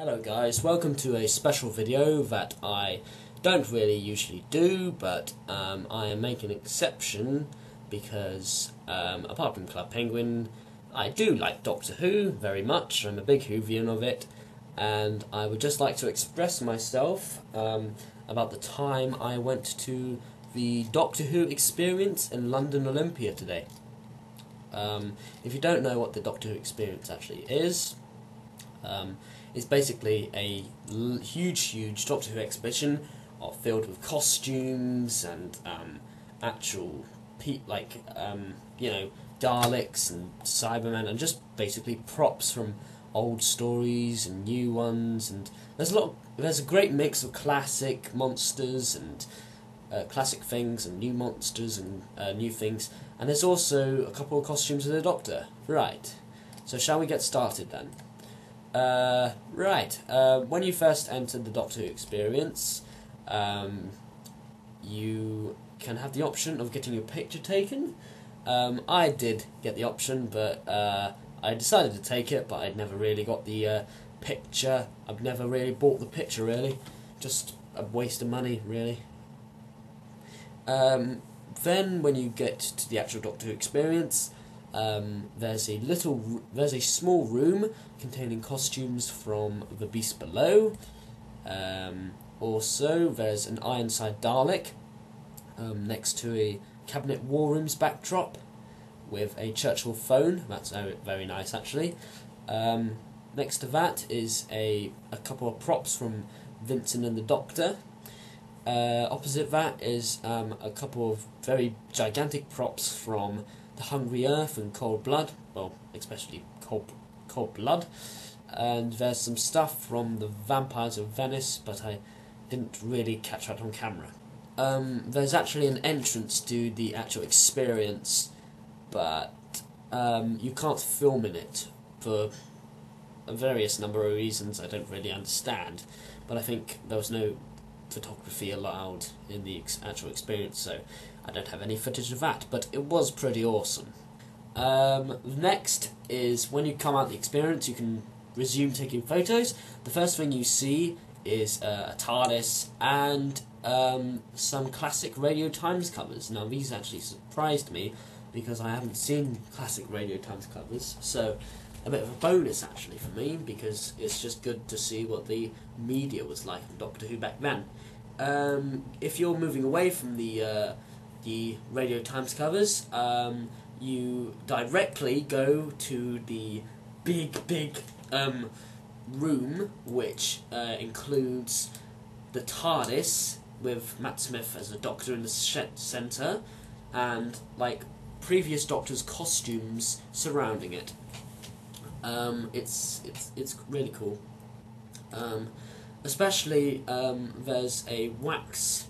Hello guys, welcome to a special video that I don't really usually do, but I am making an exception because apart from Club Penguin, I do like Doctor Who very much. I'm a big Whovian of it, and I would just like to express myself about the time I went to the Doctor Who experience in London Olympia today. If you don't know what the Doctor Who experience actually is, it's basically a huge Doctor Who exhibition filled with costumes and actual Daleks and Cybermen, and just basically props from old stories and new ones. And there's a great mix of classic monsters and classic things and new monsters and new things. And there's also a couple of costumes of the Doctor. Right. So shall we get started then? When you first enter the Doctor Who experience, you can have the option of getting your picture taken. I did get the option, but I decided to take it, but I'd never really got the picture. I've never really bought the picture, really. Just a waste of money, really. Then when you get to the actual Doctor Who experience, there's a small room containing costumes from The Beast Below. Also, there's an Ironside Dalek next to a Cabinet War Rooms backdrop with a Churchill phone. That's very nice, actually. Next to that is a couple of props from Vincent and the Doctor. Opposite that is a couple of very gigantic props from The Hungry Earth and Cold Blood, well, especially Cold Blood, and there's some stuff from the Vampires of Venice, but I didn't really catch that on camera. There's actually an entrance to the actual experience, but you can't film in it for a various number of reasons I don't really understand, but I think there was no photography allowed in the actual experience, so I don't have any footage of that, but it was pretty awesome. Next is when you come out the experience, you can resume taking photos. The first thing you see is a TARDIS and some classic Radio Times covers. Now these actually surprised me because I haven't seen classic Radio Times covers, so a bit of a bonus actually for me, because it's just good to see what the media was like in Doctor Who back then. If you're moving away from the Radio Times covers, you directly go to the big room, which includes the TARDIS with Matt Smith as a Doctor in the centre, and previous Doctor's costumes surrounding it. It's really cool. Especially there's a wax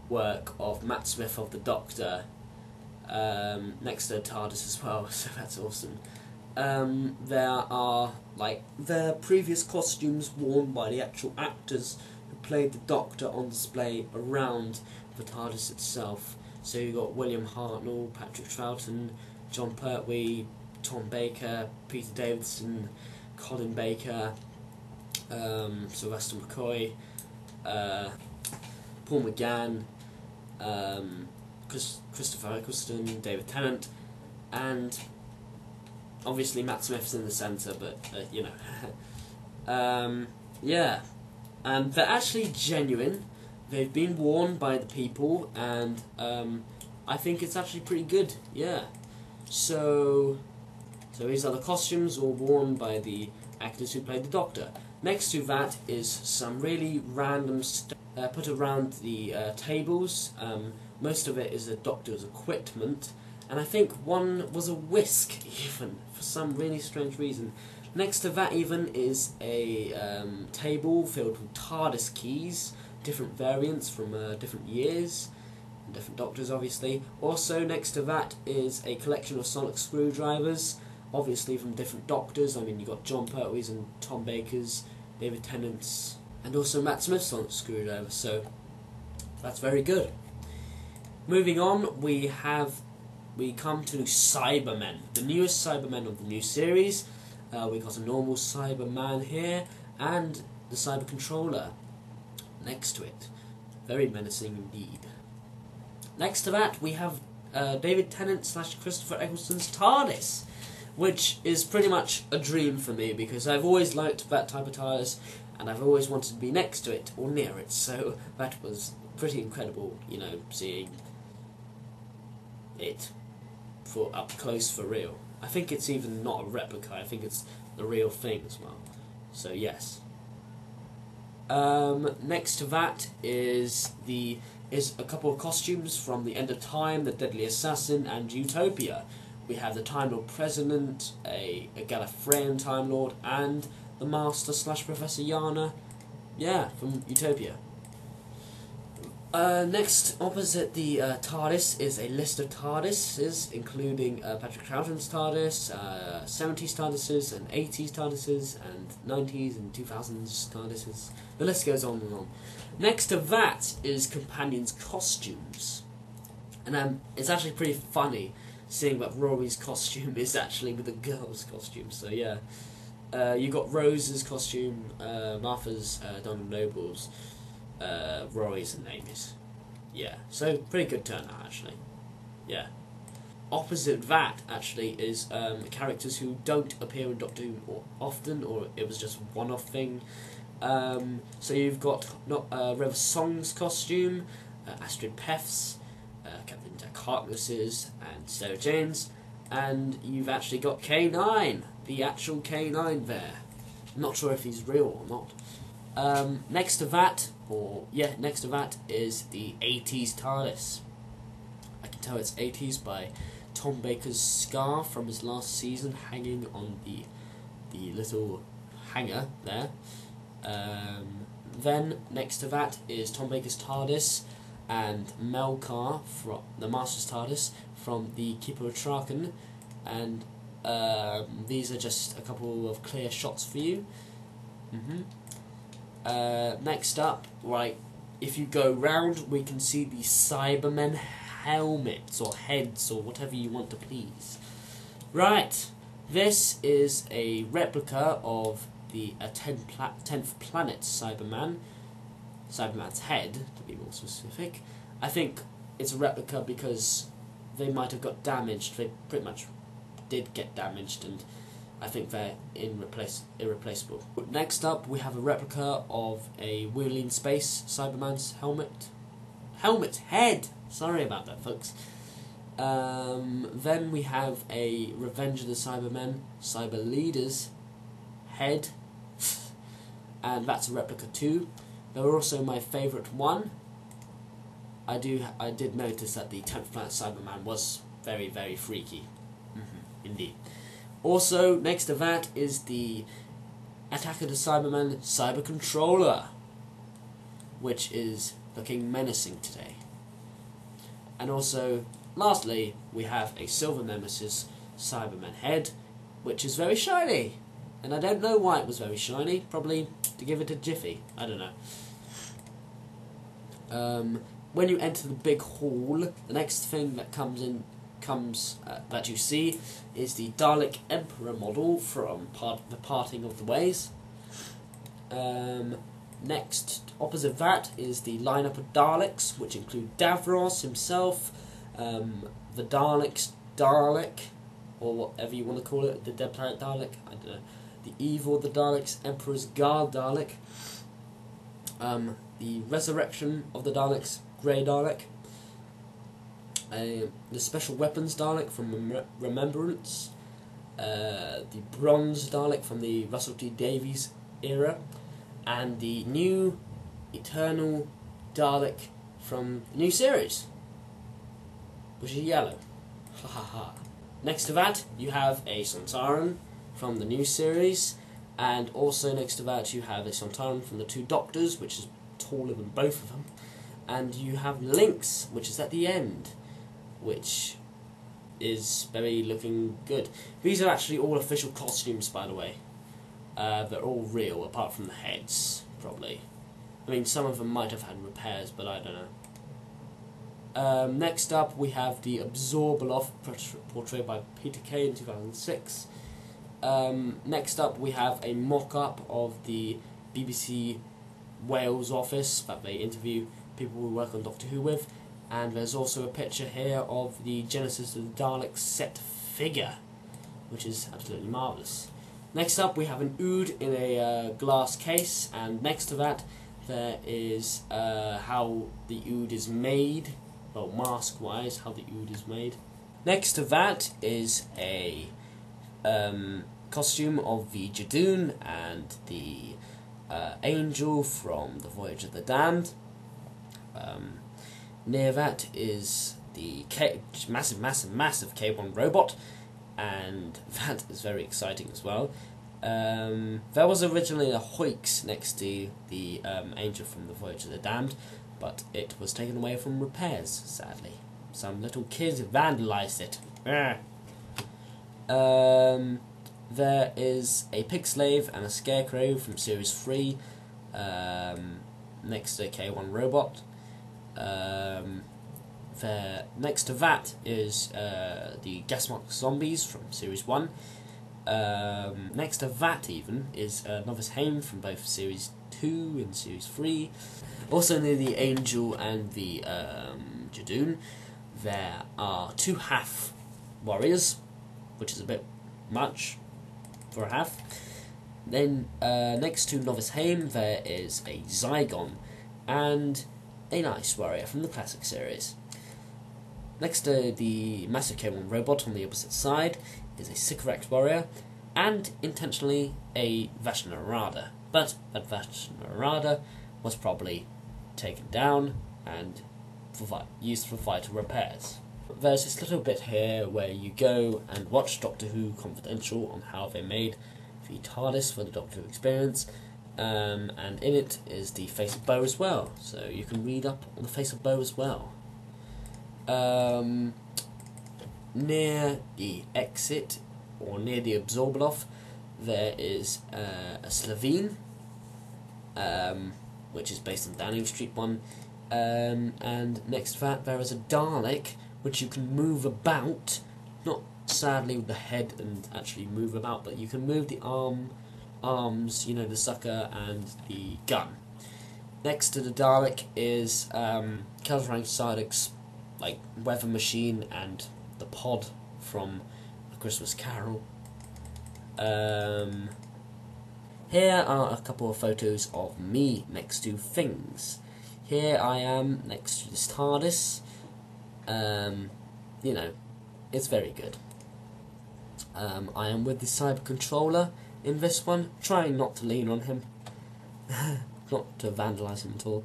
work of Matt Smith of the Doctor next to the TARDIS as well, so that's awesome. There are their previous costumes worn by the actual actors who played the Doctor on display around the TARDIS itself. So you've got William Hartnell, Patrick Troughton, John Pertwee, Tom Baker, Peter Davison, Colin Baker, Sylvester McCoy, Paul McGann, Christopher Eccleston, David Tennant, and obviously Matt Smith's in the centre, but yeah, and they're actually genuine. They've been worn by the people, and I think it's actually pretty good. Yeah, so these are the costumes all worn by the actors who played the Doctor. Next to that is some really random stuff put around the tables. Most of it is the Doctor's equipment, and I think one was a whisk, even, for some really strange reason. Next to that even is a table filled with TARDIS keys, different variants from different years, and different Doctors, obviously. Also next to that is a collection of sonic screwdrivers, obviously from different Doctors. I mean, you've got John Pertwee's and Tom Baker's, David Tennant's, and also Matt Smith's sonic screwdriver, so that's very good. Moving on, we come to Cybermen, the newest Cybermen of the new series. We got a normal Cyberman here, and the Cyber Controller next to it. Very menacing indeed. Next to that, we have David Tennant / Christopher Eccleston's TARDIS, which is pretty much a dream for me because I've always liked that type of TARDIS and I've always wanted to be next to it or near it, so that was pretty incredible, you know, seeing it for up close for real. I think it's even not a replica, I think it's the real thing as well. So yes. Next to that is a couple of costumes from The End of Time, The Deadly Assassin, and Utopia. We have the Time Lord President, a Gallifreyan Time Lord, and the Master / Professor Yana, from Utopia. Next, opposite the TARDIS is a list of TARDISes, including Patrick Troughton's TARDIS, 70s TARDISes, and 80s TARDISes, and 90s and 2000s TARDISes. The list goes on and on. Next to that is companions' costumes. And it's actually pretty funny seeing that Rory's costume is actually with a girl's costume, so yeah. You got Rose's costume, Martha's, Donald Noble's, Rory's and Amy's. Yeah, so pretty good turnout actually. Yeah. Opposite that actually is characters who don't appear in Doctor Who often, or it was just a one-off thing. So you've got Reva Song's costume, Astrid Peff's, Captain Jack Harkness's, and Sarah Jane's, and you've actually got K9, the actual K9 there. I'm not sure if he's real or not. Next to that is the 80s TARDIS. I can tell it's 80s by Tom Baker's scarf from his last season hanging on the little hanger there. Then next to that is Tom Baker's TARDIS and Melkar from the Master's TARDIS from the Keeper of Traken, and these are just a couple of clear shots for you. Next up, right, if you go round, we can see the Cybermen helmets or heads or whatever you want to please. Right, this is a replica of the 10th planet Cyberman's head, to be more specific. I think it's a replica because they might have got damaged. They pretty much did get damaged, and I think they're irreplaceable. Next up, we have a replica of a Wheeling Space Cyberman's head. Sorry about that, folks. Then we have a Revenge of the Cybermen Cyber Leader's head, and that's a replica too. They're also my favourite one. I did notice that the 10th planet Cyberman was very, very freaky. Indeed. Also, next to that is the Attack of the Cybermen Cyber Controller, which is looking menacing today. And also, lastly, we have a Silver Nemesis Cyberman head, which is very shiny. And I don't know why it was very shiny, probably to give it a jiffy, I don't know. When you enter the big hall, the next thing that that you see is the Dalek Emperor model from The Parting of the Ways. Next, opposite that is the lineup of Daleks, which include Davros himself, the Daleks Dalek, or whatever you want to call it, the Dead Planet Dalek, I don't know, the Evil of the Daleks, Emperor's Guard Dalek, the Resurrection of the Daleks, Grey Dalek, the Special Weapons Dalek from Remembrance, the Bronze Dalek from the Russell T Davies era, and the new Eternal Dalek from the new series, which is yellow. Ha ha ha. Next to that, you have a Sontaran from the new series, and also next to that you have a Sontaran from the Two Doctors, which is taller than both of them, and you have Lynx, which is at the end, which is very looking good. These are actually all official costumes, by the way. They're all real, apart from the heads, probably. I mean, some of them might have had repairs, but I don't know. Next up, we have the Absorbaloff, portrayed by Peter Kay in 2006. Next up, we have a mock-up of the BBC Wales office that they interview people who work on Doctor Who with, and there's also a picture here of the Genesis of the Daleks set figure, which is absolutely marvellous. Next up we have an ood in a glass case, and next to that there is how the ood is made, well, mask-wise, how the ood is made. Next to that is a costume of the Jadoon and the angel from the Voyage of the Damned. Near that is the massive K1 robot, and that is very exciting as well. There was originally a Hoix next to the angel from the Voyage of the Damned, but it was taken away from repairs, sadly. Some little kid vandalised it. There is a pig slave and a scarecrow from Series 3 next to a K1 robot. Next to that is the Gasmark zombies from Series 1. Next to that even is Novice Haim from both Series 2 and Series 3. Also near the Angel and the Jadoon there are 2 half warriors, which is a bit much for a half. Then next to Novice Haim there is a Zygon and a nice warrior from the classic series. Next to the massive K1 robot on the opposite side is a Sycorax warrior, and intentionally a Vashnarada, but that Vashnarada was probably taken down and used for fighter repairs. There's this little bit here where you go and watch Doctor Who Confidential on how they made the TARDIS for the Doctor Who experience, and in it is the face of Bo as well, so you can read up on the face of Bo as well. Near the exit, or near the Absorbaloff, there is a Slovene, which is based on Downing Street one, and next to that there is a Dalek, which you can move about, not sadly with the head and actually move about, but you can move the arms, you know, the sucker and the gun. Next to the Dalek is Kelsrang Sardik's weather machine and the pod from A Christmas Carol. Here are a couple of photos of me next to things. Here I am next to this TARDIS. You know, it's very good. I am with the Cyber Controller in this one, trying not to lean on him, not to vandalise him at all.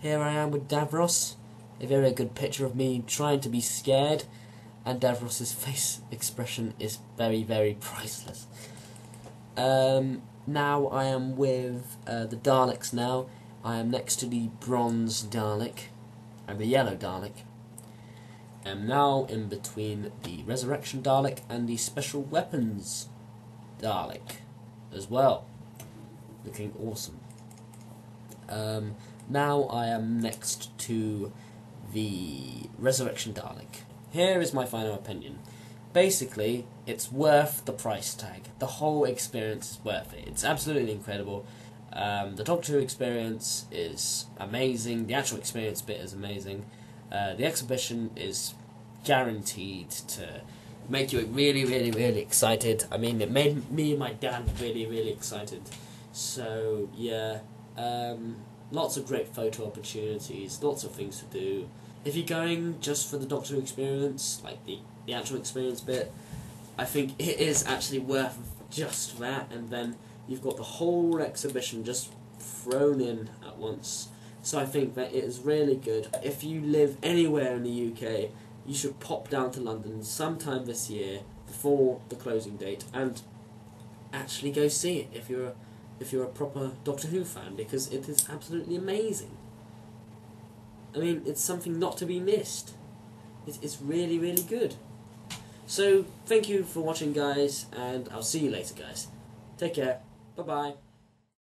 Here I am with Davros, a very good picture of me trying to be scared, and Davros's face expression is very, very priceless. Now I am with the Daleks now. I am next to the bronze Dalek and the yellow Dalek. I am now in between the Resurrection Dalek and the Special Weapons Dalek as well. Looking awesome. Now I am next to the Resurrection Dalek. Here is my final opinion. Basically, it's worth the price tag. The whole experience is worth it. It's absolutely incredible. The Doctor Who experience is amazing. The actual experience bit is amazing. The exhibition is guaranteed to make you really, really, really excited. I mean, it made me and my dad really, really excited. So, yeah, lots of great photo opportunities, lots of things to do. If you're going just for the Doctor Who experience, like the actual experience bit, I think it is actually worth just that, and then you've got the whole exhibition just thrown in at once. So I think that it is really good. If you live anywhere in the UK, you should pop down to London sometime this year before the closing date and actually go see it if you're a proper Doctor Who fan, because it is absolutely amazing. I mean, it's something not to be missed. It's really, really good. So, thank you for watching, guys, and I'll see you later, guys. Take care. Bye-bye.